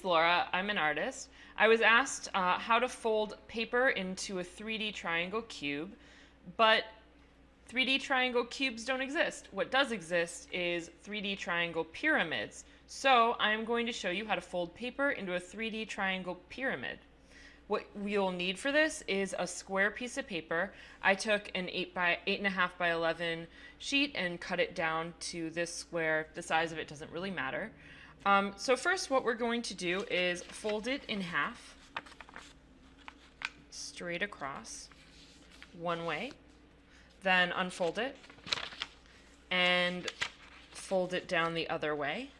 is Laura. I'm an artist. I was asked how to fold paper into a 3D triangle cube, but 3D triangle cubes don't exist. What does exist is 3D triangle pyramids. So I'm going to show you how to fold paper into a 3D triangle pyramid. What you'll need for this is a square piece of paper. I took an 8.5 by 11 sheet and cut it down to this square. The size of it doesn't really matter. So first what we're going to do is fold it in half, straight across, one way, then unfold it and fold it down the other way,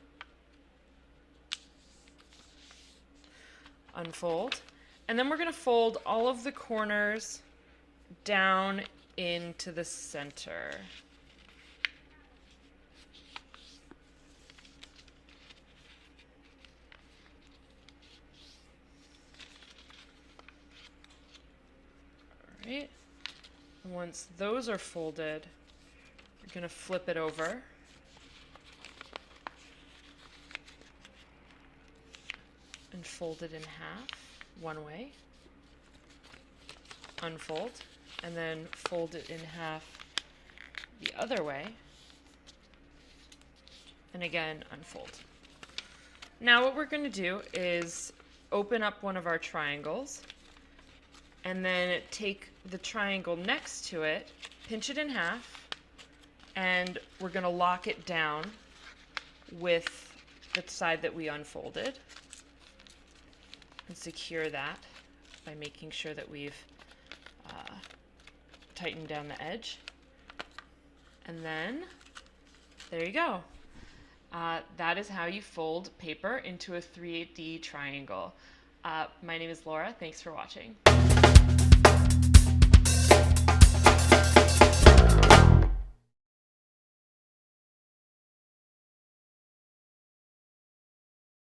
unfold, and then we're going to fold all of the corners down into the center. Right. Once those are folded, we're going to flip it over. And fold it in half, one way. Unfold, and then fold it in half the other way. And again, unfold. Now what we're going to do is open up one of our triangles, and then take the triangle next to it, pinch it in half, and we're going to lock it down with the side that we unfolded. And secure that by making sure that we've tightened down the edge. And then, there you go. That is how you fold paper into a 3D triangle. My name is Laura. Thanks for watching.